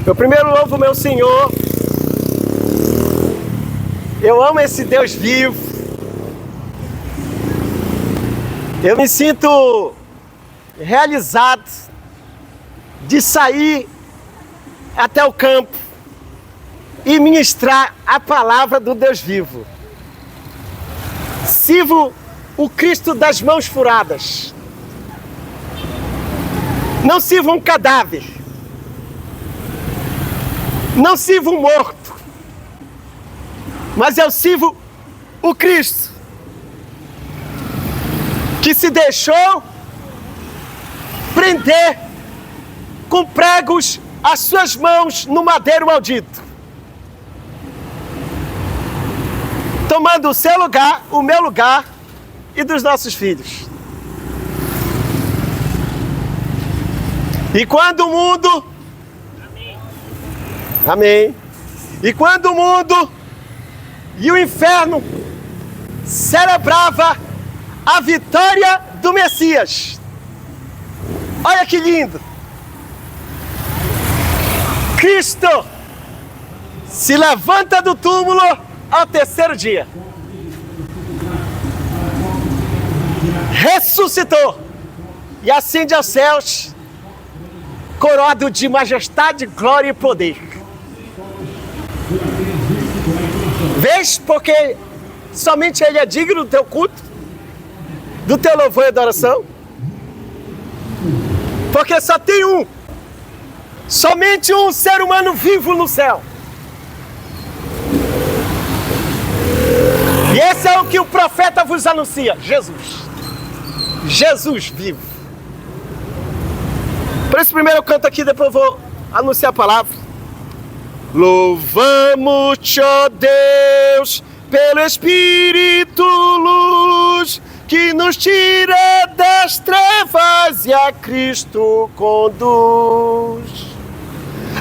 Eu primeiro louvo o meu Senhor. Eu amo esse Deus vivo. Eu me sinto realizado de sair até o campo e ministrar a palavra do Deus vivo. Sirvo o Cristo das mãos furadas. Não sirvo um cadáver. Não sirvo um morto. Mas eu sirvo o Cristo, que se deixou prender com pregos as suas mãos no madeiro maldito, tomando o seu lugar, o meu lugar e dos nossos filhos. E quando o mundo... Amém. E quando o mundo e o inferno celebrava a vitória do Messias. Olha que lindo! Cristo se levanta do túmulo ao terceiro dia. Ressuscitou e ascende aos céus, coroado de majestade, glória e poder. Vês porque somente Ele é digno do teu culto, do teu louvor e adoração? Porque só tem um, somente um ser humano vivo no céu. E esse é o que o profeta vos anuncia, Jesus. Jesus vivo. Por isso primeiro eu canto aqui, depois eu vou anunciar a palavra. Louvamos-te, ó Deus, pelo Espírito luz, que nos tira das trevas e a Cristo conduz.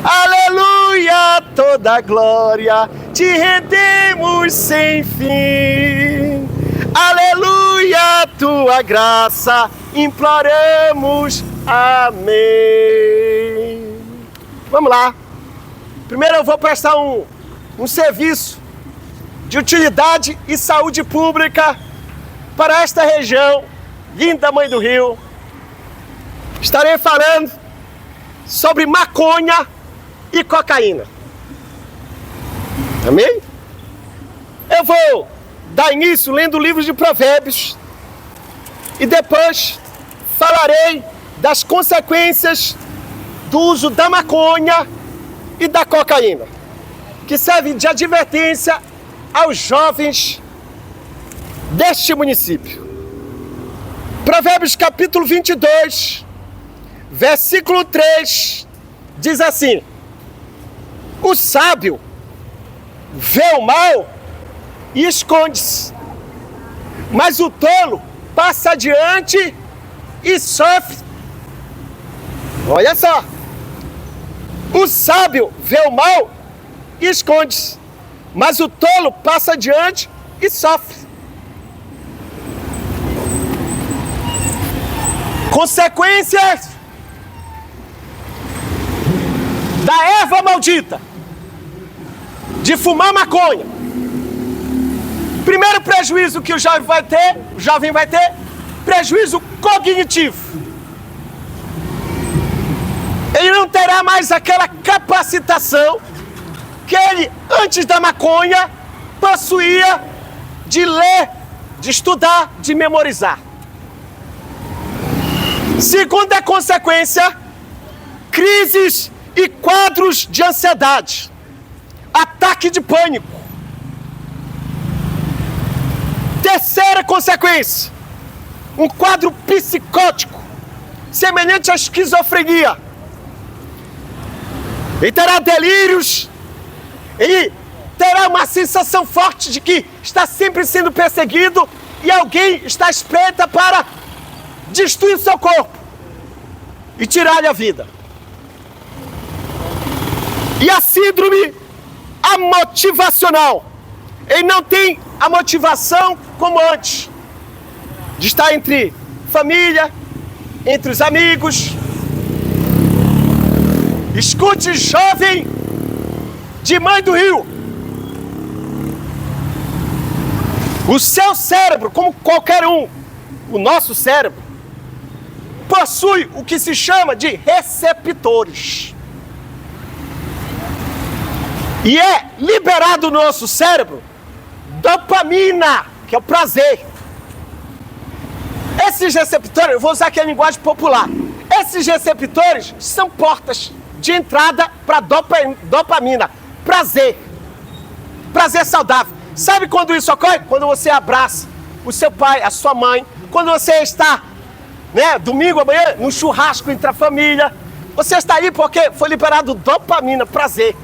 Aleluia, toda glória, te rendemos sem fim. Aleluia, tua graça, imploramos. Amém. Vamos lá. Primeiro eu vou prestar um serviço de utilidade e saúde pública para esta região, linda Mãe do Rio. Estarei falando sobre maconha e cocaína. Amém? Eu vou dar início lendo o livro de Provérbios e depois falarei das consequências do uso da maconha e da cocaína, que servem de advertência aos jovens deste município. Provérbios capítulo 22, versículo 3, diz assim: o sábio vê o mal e esconde-se, mas o tolo passa adiante e sofre. Olha só. O sábio vê o mal e esconde-se, mas o tolo passa adiante e sofre. Consequências da erva maldita, de fumar maconha. Primeiro prejuízo que o jovem vai ter, prejuízo cognitivo. Ele não terá mais aquela capacitação que ele, antes da maconha, possuía de ler, de estudar, de memorizar. Segunda consequência, crises e quadros de ansiedade, ataque de pânico. Terceira consequência, um quadro psicótico, semelhante à esquizofrenia. Ele terá delírios, ele terá uma sensação forte de que está sempre sendo perseguido e alguém está espreita para destruir o seu corpo e tirar-lhe a vida. E a síndrome amotivacional. Ele não tem a motivação como antes, de estar entre família, entre os amigos. Escute, jovem de Mãe do Rio. O seu cérebro, como qualquer um, o nosso cérebro, possui o que se chama de receptores. E é liberado no nosso cérebro dopamina, que é o prazer. Esses receptores, eu vou usar aqui a linguagem popular. Esses receptores são portas de entrada para dopamina, prazer. Prazer saudável. Sabe quando isso ocorre? Quando você abraça o seu pai, a sua mãe, quando você está, domingo amanhã, num churrasco entre a família, você está aí porque foi liberado dopamina, prazer.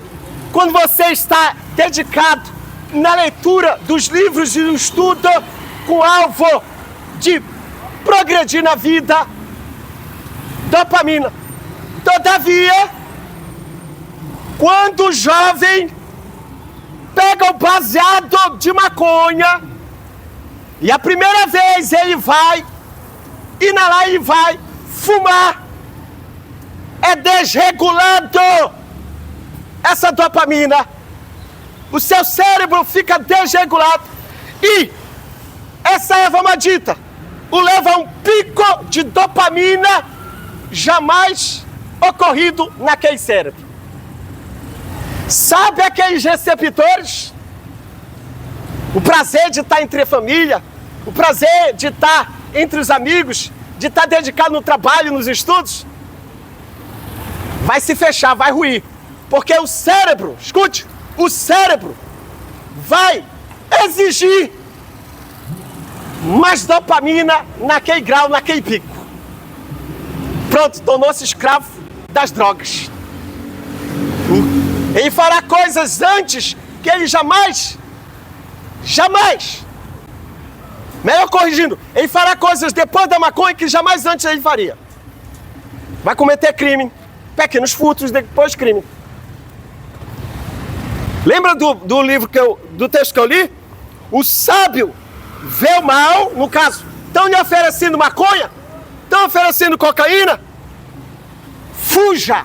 Quando você está dedicado na leitura dos livros e no estudo com alvo de progredir na vida, dopamina. Todavia, quando o jovem pega o baseado de maconha e a primeira vez ele vai inalar e vai fumar, é desregulado essa dopamina, o seu cérebro fica desregulado e essa erva maldita o leva a um pico de dopamina jamais ocorrido naquele cérebro. Sabe aqueles receptores? O prazer de estar entre a família, o prazer de estar entre os amigos, de estar dedicado no trabalho, nos estudos, vai se fechar, vai ruir. Porque o cérebro, escute, o cérebro vai exigir mais dopamina naquele grau, naquele pico. Pronto, tornou-se escravo das drogas. Ele fará coisas antes que ele jamais, melhor corrigindo, ele fará coisas depois da maconha que jamais antes ele faria. Vai cometer crime, pequenos furtos, depois crime. Lembra do livro do texto que eu li? O sábio vê o mal, no caso, estão lhe oferecendo maconha, estão oferecendo cocaína, fuja,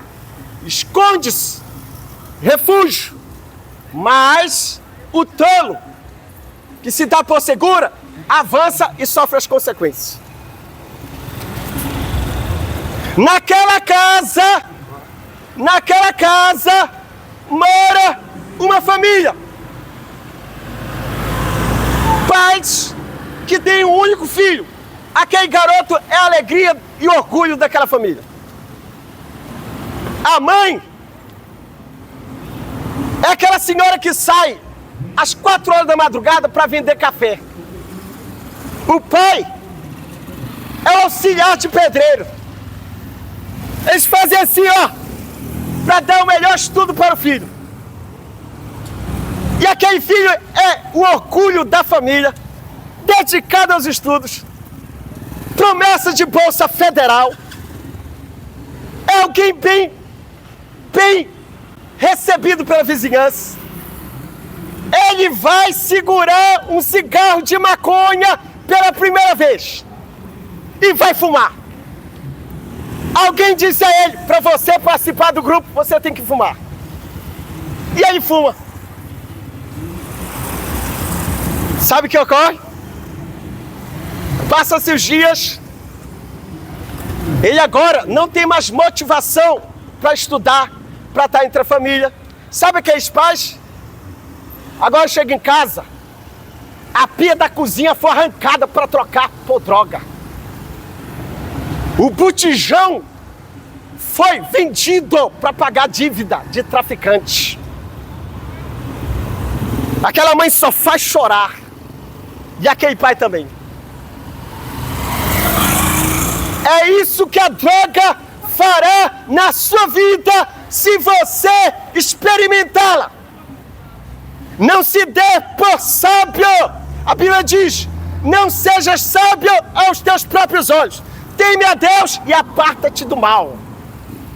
esconde-se, refúgio. Mas o tolo, que se dá por segura, avança e sofre as consequências. Naquela casa mora uma família. Pais que têm um único filho. Aquele garoto é a alegria e orgulho daquela família. A mãe é aquela senhora que sai às 4 horas da madrugada para vender café. O pai é o auxiliar de pedreiro. Eles fazem assim, para dar o melhor estudo para o filho. E aquele filho é o orgulho da família, dedicado aos estudos, promessa de bolsa federal. É alguém bem recebido pela vizinhança. Ele vai segurar um cigarro de maconha pela primeira vez e vai fumar. Alguém disse a ele, para você participar do grupo, você tem que fumar. E ele fuma. Sabe o que ocorre? Passam-se os dias, ele agora não tem mais motivação para estudar, para estar entre a família. Sabe aqueles pais? Agora chega em casa, a pia da cozinha foi arrancada para trocar por droga. O botijão foi vendido para pagar dívida de traficante. Aquela mãe só faz chorar. E aquele pai também. É isso que a droga fará na sua vida se você experimentá-la. Não se dê por sábio. A Bíblia diz, não sejas sábio aos teus próprios olhos. Teme a Deus e aparta-te do mal.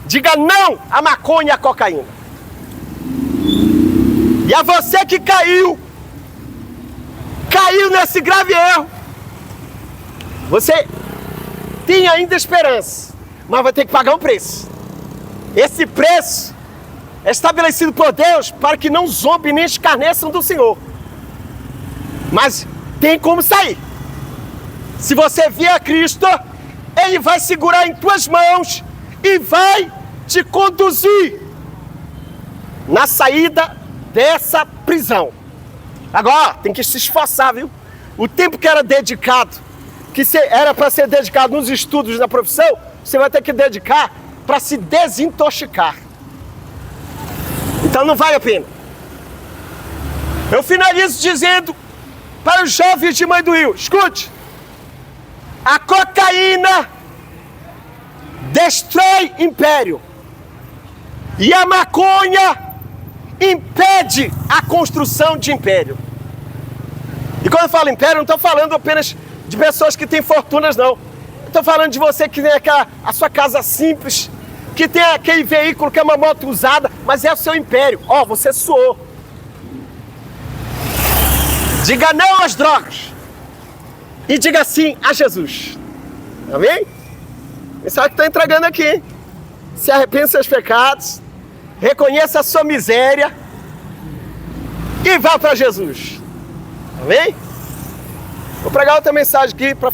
Diga não à maconha e à cocaína. E a você que caiu nesse grave erro, você tem ainda esperança, mas vai ter que pagar um preço. Esse preço é estabelecido por Deus para que não zombem nem escarneçam do Senhor. Mas tem como sair. Se você vier a Cristo, Ele vai segurar em tuas mãos e vai te conduzir na saída dessa prisão. Agora, tem que se esforçar, viu? O tempo que era dedicado, que era para ser dedicado nos estudos da profissão, você vai ter que dedicar para se desintoxicar. Então não vale a pena. Eu finalizo dizendo para os jovens de Mãe do Rio, escute, a cocaína destrói império e a maconha impede a construção de império. E quando eu falo império, não estou falando apenas de pessoas que têm fortunas, não. Estou falando de você que tem a sua casa simples, que tem aquele veículo que é uma moto usada, mas é o seu império. Ó, você suou. Diga não às drogas e diga sim a Jesus. Amém? Isso é o que estou entregando aqui, hein? Se arrependa dos seus pecados, reconheça a sua miséria e vá para Jesus. Amém? Vou pregar outra mensagem aqui para